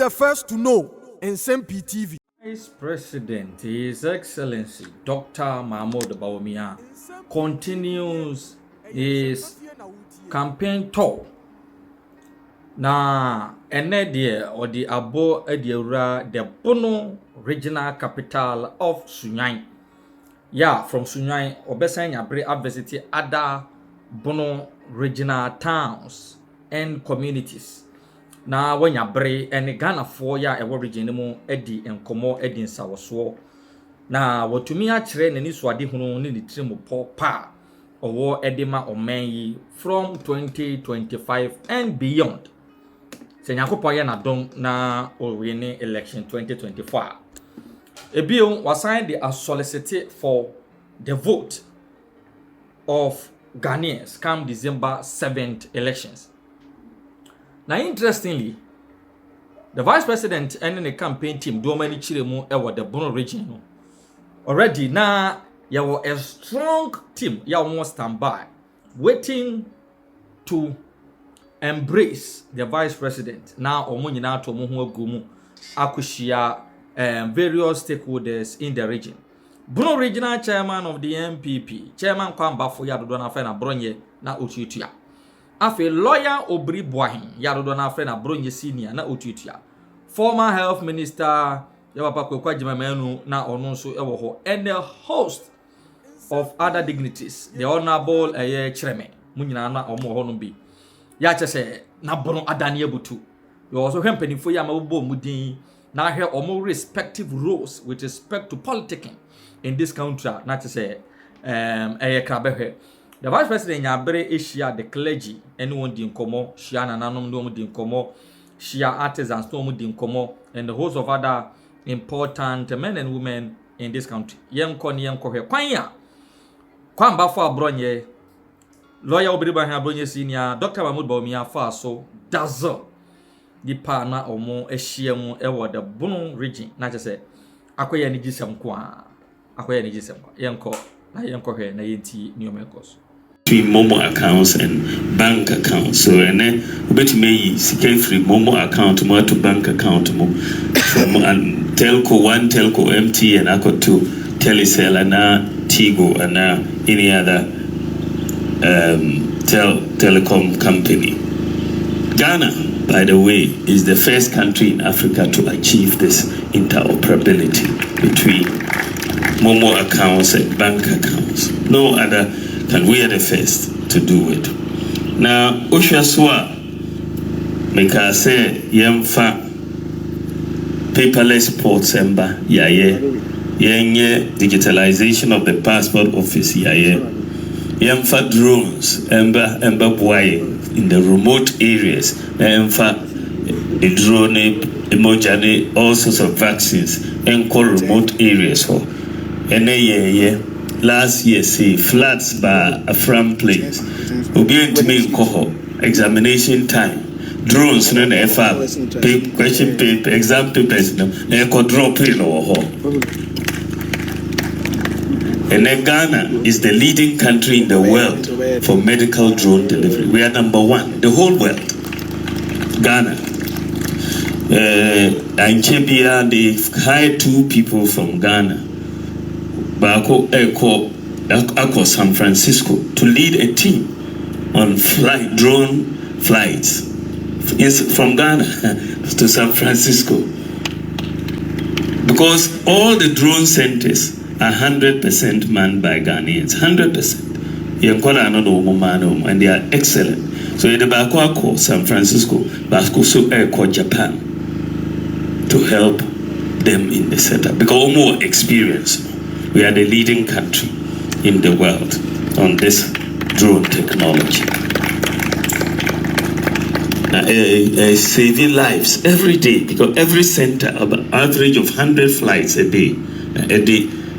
the first to know Nsem-Pii TV. Vice President, His Excellency Dr. Bawumia continues his campaign tour. Na ene or the abo the Bono regional capital of Sunyani. Yeah, from Sunyani, Obesan Yabre adversity other Bono regional towns and communities. Na when Yabre and Ghana for ya a region mo edi and komo edi nsawoso. Na watumi achire nani swade hunu ni litrimu po pa owo edema omenyi from 2025 and beyond. Senyakopon ye na dom na owini election 2024. Ebion was signed they are solicited for the vote of Ghanaians come December 7th elections. Now interestingly, the vice president and the campaign team do many chiremu ewa the Bono region. Already now you have a strong team you almost stand by waiting to embrace the vice president. Now omo nyina to mo ho agumu akushia various stakeholders in the region. Bono regional chairman of the MPP, chairman Kwambafo yadodo na fe na Abronye na otutua. Afe lawyer Obri Boahin yadodo na fe na Abronye senior na otutua. Former health minister Yawapa Kwekwa Jimamenu na ono so ewo ho, and the host of other dignitaries, the honorable Chreme munyina na omo ho no bi. Ya chese na Bono adani ebutu. You also hempenifo ya mabubo mudin na he omo respective roles with respect to politicking in this country. Na chese krabehwe. The vice president Nyabre Asia the clergy anyone din komo shia na nanom no din komo shia artisans no din komo and the host of other important men and women in this country. Yenko ni yenko he kwanya kwamba for Abronye lawyer Obiriba Abronye senior Dr. Bawumia fa so dazzle di pa na omo ehia mu ewo the Bono region na chese akoye ni gisem kwa akoye ni gisem kwa yenko na yenko he na yenti ni omekos between Momo accounts and bank accounts. So and then bet me sika free Momo account mo to bank account mo from and telco 1 telco MT and ako 2 Telecel and Tigo and any other telecom company. Ghana, by the way, is the first country in Africa to achieve this interoperability between Momo accounts and bank accounts. No other, and we are the first to do it. Now, Oshaswa, Meka say, Yemfa, paperless ports, Emba, Yenye, digitalization of the passport office, Yemfa drones, Emba Bwaye, in the remote areas, Emfa, the drone, emojane, all sorts of vaccines, Enko remote areas for, last year, say floods by a from place. We're going to make examination time. Drones, no, question paper, exam papers, no, they could drop in or and then Ghana is the leading country in the world for medical drone delivery. We are number 1, the whole world. Ghana. And Chebia, they hired 2 people from Ghana. Ako San Francisco to lead a team on drone flights from Ghana to San Francisco, because all the drone centers are 100% manned by Ghanaians. 100%. And they are excellent. So the Bako San Francisco, Bako so Airco Japan to help them in the setup, because more experience. We are the leading country in the world on this drone technology. Saving lives every day, because every center, about average of 100 flights a day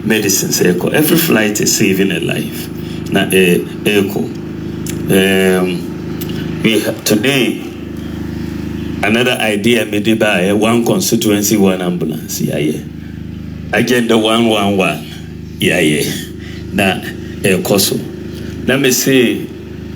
medicines, every flight is saving a life. We have today another idea made by one constituency, one ambulance. Agenda 111. Let me say,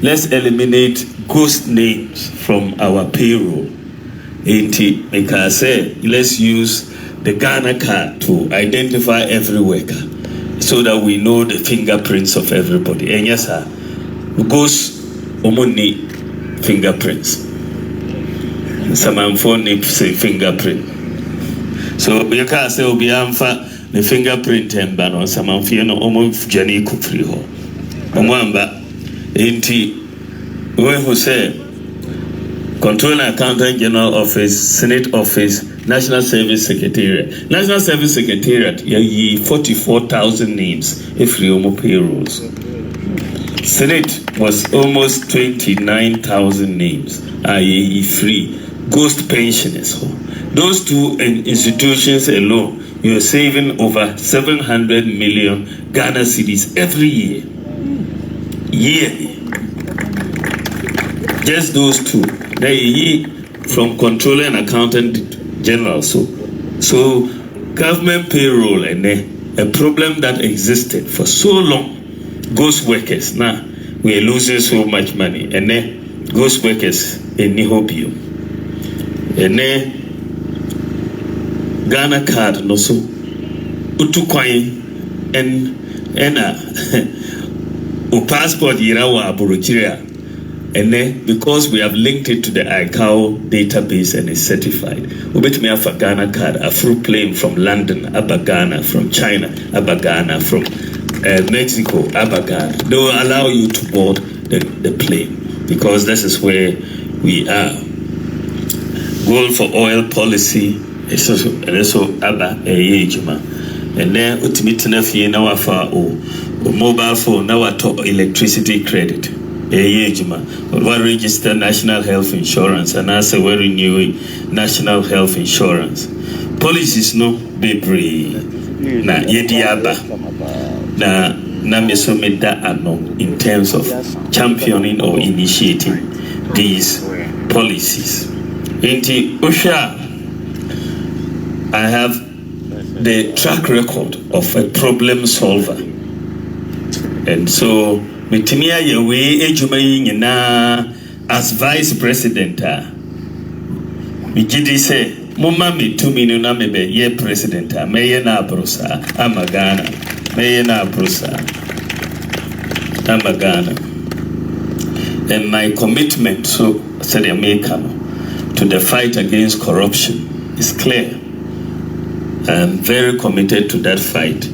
let's eliminate ghost names from our payroll. Let's use the Ghana card to identify every worker so that we know the fingerprints of everybody. And yes, sir, goes omoni fingerprints. Some phone say fingerprint. So you can't say obi amfa the fingerprint and ban on some of you know almost Jenny Kufri ho. Omwamba inti when who say Controller Accountant General Office, Senate Office, National Service Secretariat. National Service Secretariat, ye 44,000 names if you payrolls. Senate was almost 29,000 names, i.e. free. Ghost pensioners. Those two institutions alone, you're saving over 700 million Ghana cedis every year. Yearly. Just those two. They from Controller and Accountant General. So government payroll and a problem that existed for so long. Ghost workers. Now we are losing so much money. And then ghost workers in Nihobium. And then Ghana card no so. Utukwai and passport yirawa aburuchiria. And then, because we have linked it to the ICAO database and it's certified, we bet me have a Ghana card, a fruit plane from London, Abba Ghana, from China, Abba Ghana, from Mexico, Abba Ghana. They will allow you to board the plane because this is where we are. Goal for oil policy, and also Abba Ejima. And then, ultimately, now our mobile phone, now our electricity credit. What register national health insurance and as we renew national health insurance policies no bebre na yediaba na mesomeda ano in terms of championing or initiating these policies. Inti Osha, I have the track record of a problem solver, and so Mitimia Yewe Ejumayi na as vice president. Mijidi say, Mama mi 2 million na mebe ye president. Meye na abrosa amagana. Meye na abrosa amagana. And my commitment to the American to the fight against corruption is clear. I'm very committed to that fight,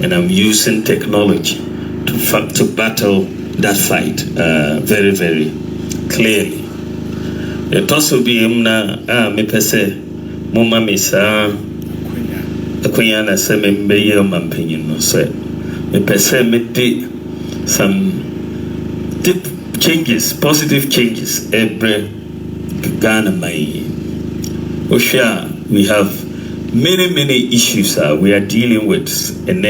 and I'm using technology to battle that fight very, very clearly. It also be me pese mama misa akwenya na se me mbeye mampinyin no so me pese me di some deep changes, positive changes every Ghana mai. Osha, we have many issues we are dealing with, and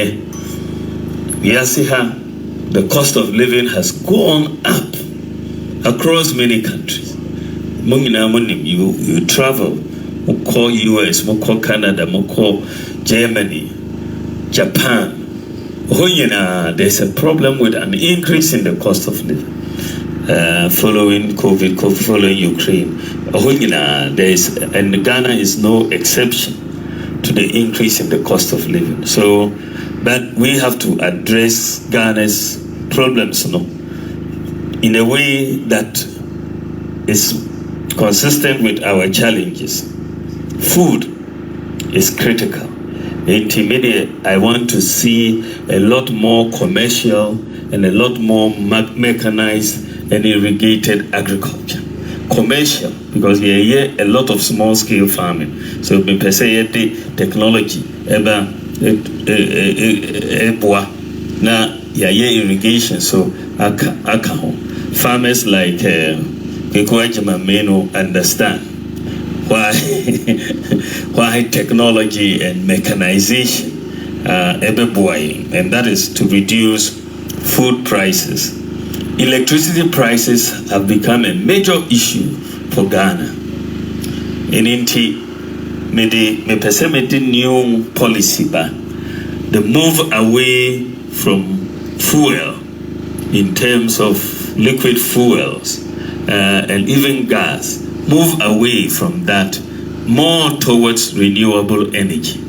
we are seeing the cost of living has gone up across many countries. You travel, we call US, we call Canada, we call Germany, Japan. There's a problem with an increase in the cost of living following COVID, following Ukraine. And Ghana is no exception to the increase in the cost of living. So, but we have to address Ghana's problems in a way that is consistent with our challenges. Food is critical. Intermediate, I want to see a lot more commercial and a lot more mechanized and irrigated agriculture. Commercial, because we are here a lot of small scale farming. So we per se the technology na irrigation. So farmers like Meno understand why technology and mechanization and that is to reduce food prices. Electricity prices have become a major issue for Ghana. And the new policy, the move away from fuel in terms of liquid fuels and even gas, move away from that more towards renewable energy.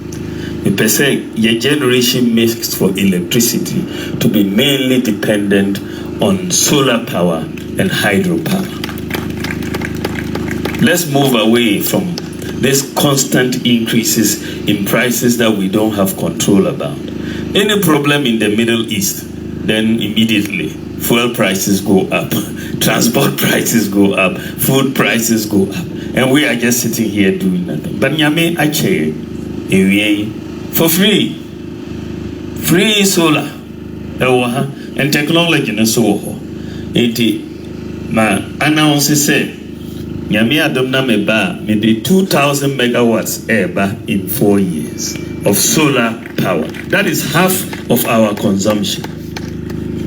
Per se, your generation mix for electricity to be mainly dependent on solar power and hydropower. Let's move away from these constant increases in prices that we don't have control about. Any problem in the Middle East, then immediately fuel prices go up, transport prices go up, food prices go up, and we are just sitting here doing nothing. But nyame ache for free solar and technology na so ho enti ma announce say nyame adom na me ba me de 2000 megawatts eba in 4 years of solar power. That is half of our consumption.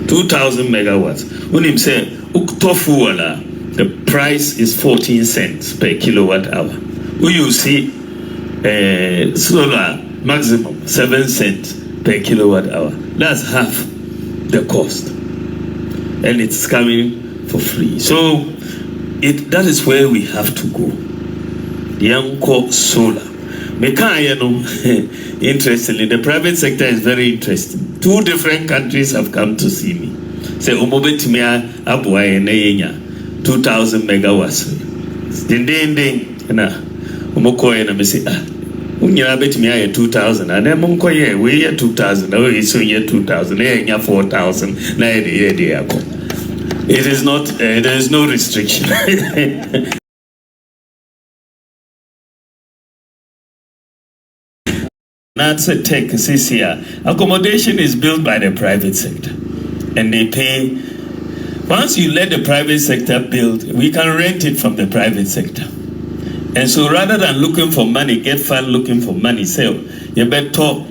2000 megawatts. When him say uktofu wala, the price is 14 cents per kilowatt hour. When you see solar maximum 7 cents per kilowatt hour, that's half the cost, and it's coming for free. So that is where we have to go. Yanko solar. Interestingly, the private sector is very interesting. 2 different countries have come to see me. Say, Umobetimia Abronye Neyenya 2000 megawatts. Ding. Na Umokoye na me say, unyira betimia 2000. And then Monkoye, we 2000. No, it's only 2000. Neyenya 4000. Na yede yako. It is not, there is no restriction. That's a tech CCR. Accommodation is built by the private sector, and they pay. Once you let the private sector build, we can rent it from the private sector. And so rather than looking for money, get fund looking for money, so you better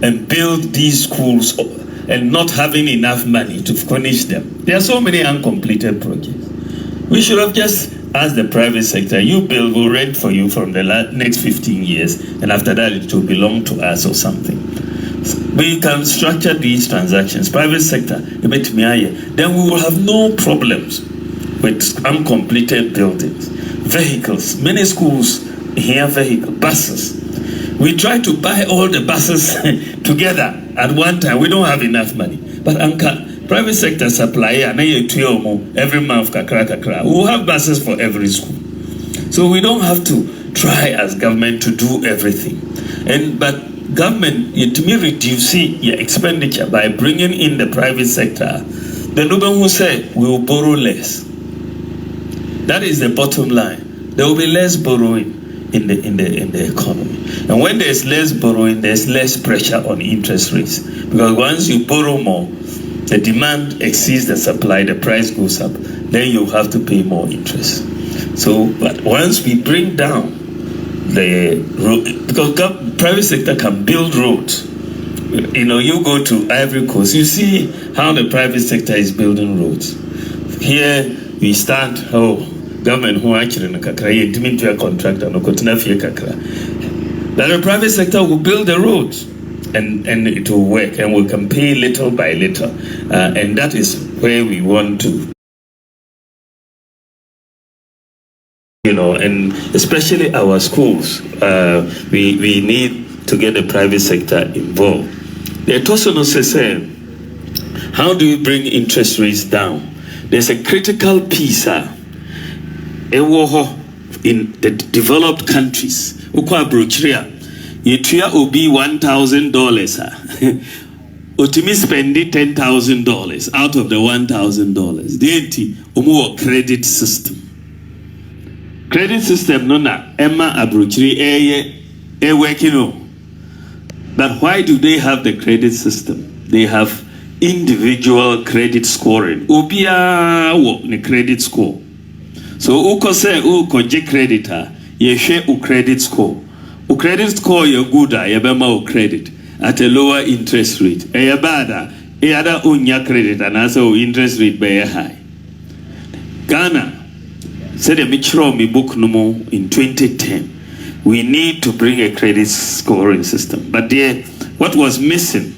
and build these schools and not having enough money to furnish them. There are so many uncompleted projects. We should have just asked the private sector, you build, we'll rent for you from the next 15 years, and after that it will belong to us or something. We can structure these transactions, private sector, then we will have no problems with uncompleted buildings. Vehicles, many schools here, buses. We try to buy all the buses together at one time. We don't have enough money. But private sector supply every month, kakra. We will have buses for every school. So we don't have to try as government to do everything. But government, to me, reduce your expenditure by bringing in the private sector. The Nuban who said we will borrow less. That is the bottom line. There will be less borrowing in the economy. And when there's less borrowing, there's less pressure on interest rates. Because once you borrow more, the demand exceeds the supply, the price goes up, then you have to pay more interest. So, but once we bring down the road, because private sector can build roads. You go to Ivory Coast, you see how the private sector is building roads. Here we start, government who actually in a contractor, no kakra. That the private sector will build the roads and it will work, and we can pay little by little. And that is where we want to, and especially our schools, we need to get the private sector involved. The Tosono says, how do we bring interest rates down? There's a critical piece in the developed countries. Abronye, you obi $1,000. Otimi spending $10,000 out of the $1,000. Denti omo credit system. Credit system no na Emma Abronye working on. But why do they have the credit system? They have individual credit scoring. Obia wo ne credit score. So uko se uko je creditor, ye share u credit score. U credit score ye gooda ye bema u credit at a lower interest rate. E ye bada e ada unya credit and also interest rate be high. Ghana said a mitro mi book numo in 2010. We need to bring a credit scoring system. But there, what was missing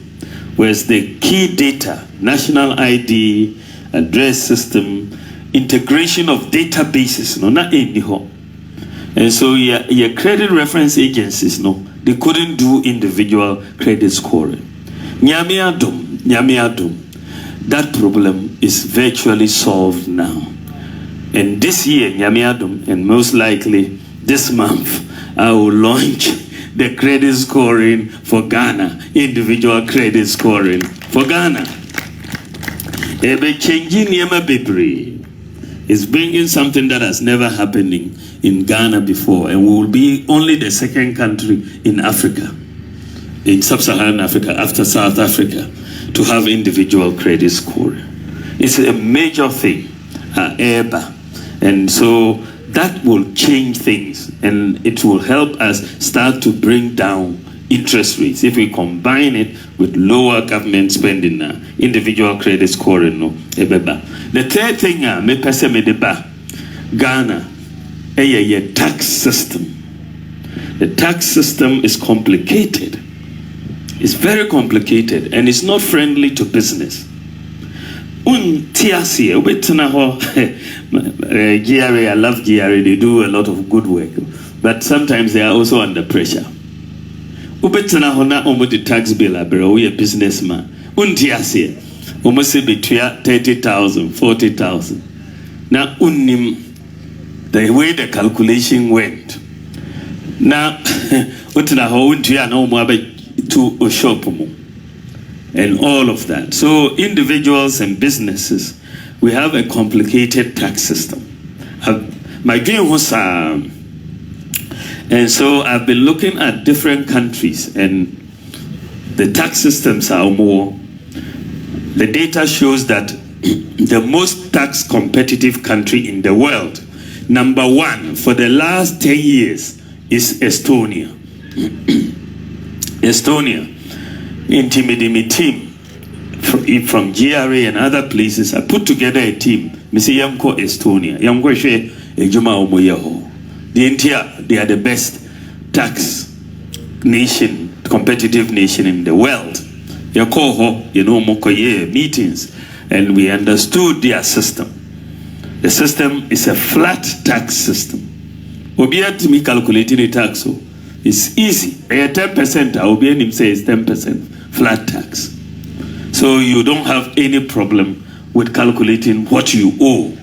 was the key data, national ID, address system, integration of databases. No, not in the home. And so your credit reference agencies, no, they couldn't do individual credit scoring. Nyame adom, that problem is virtually solved now. And this year, Nyame adom, and most likely this month, I will launch the credit scoring for Ghana, individual credit scoring for Ghana. Ebe changing Yema Bibri is bringing something that has never happened in Ghana before, and we will be only the second country in Africa, in sub-Saharan Africa, after South Africa, to have individual credit scoring. It's a major thing, and so that will change things, and it will help us start to bring down interest rates if we combine it with lower government spending now. Individual credit scoring, no. The third thing, me pese me deba, Ghana, a tax system. The tax system is complicated. It's very complicated, and it's not friendly to business. GRA, I love GRA, they do a lot of good work, but sometimes they are also under pressure. The tax bill, we a businessman. Almost between 30,000, 40,000. Now, the way the calculation went. Now, to a shop and all of that. So individuals and businesses, we have a complicated tax system. My dream was, and so I've been looking at different countries, and the tax systems are more. The data shows that the most tax competitive country in the world, number one for the last 10 years, is Estonia. Estonia. Intimidating team from GRA and other places. I put together a team. Missy Yamko Estonia. Yamko She Ejuma Omoyeho. They are the best tax nation, competitive nation in the world. Yakoho, Mokoye meetings, and we understood their system. The system is a flat tax system. Obiat me calculating the tax. It's easy. 10%, I will be able to say it's 10% flat tax. So you don't have any problem with calculating what you owe.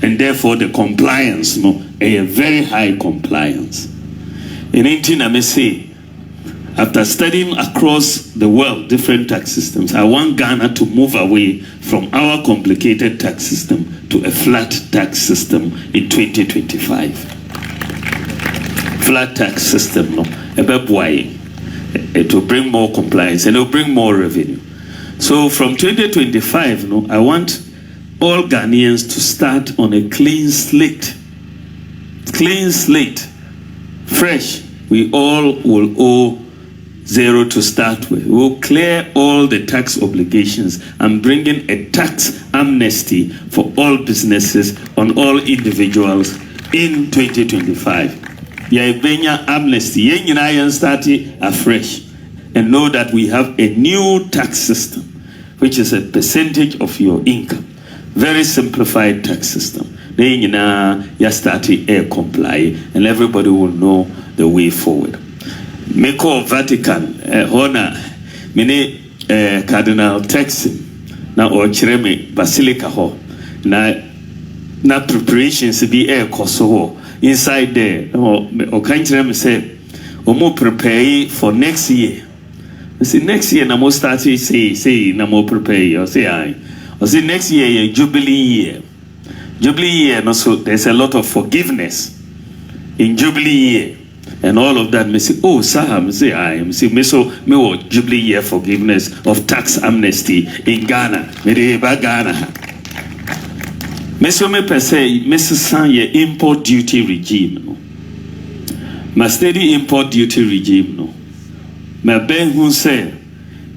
And therefore the compliance, a very high compliance. In 18, I may say, after studying across the world different tax systems, I want Ghana to move away from our complicated tax system to a flat tax system in 2025. Flat tax system, it will bring more compliance and it will bring more revenue. So from 2025, I want all Ghanaians to start on a clean slate. Clean slate, fresh. We all will owe zero to start with. We'll clear all the tax obligations and bring in a tax amnesty for all businesses on all individuals in 2025. Benya amnesty, yen starting afresh, and know that we have a new tax system, which is a percentage of your income. Very simplified tax system. Then you start air comply, and everybody will know the way forward. Meko Vatican, Hona, Mene Cardinal Texim, na or Chireme Basilica ho, na preparations be air koso inside there. Or can't say, Omo prepare for next year. See next year, Namo start say Namo prepare, or say I. Or say next year, Jubilee year. Jubilee year, no, so there's a lot of forgiveness in Jubilee year. And all of that, me say, oh, sir, me say, I say, me so, me wo Jubilee year forgiveness of tax amnesty in Ghana. Me de ba Ghana. Me so me per se, me se ye import duty regime, no. My steady import duty regime, no. My Ben who say,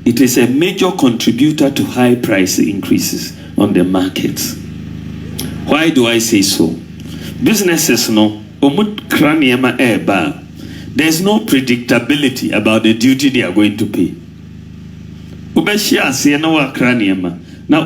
it is a major contributor to high price increases on the markets. Why do I say so? Businesses, no, there's no predictability about the duty they are going to pay. Now,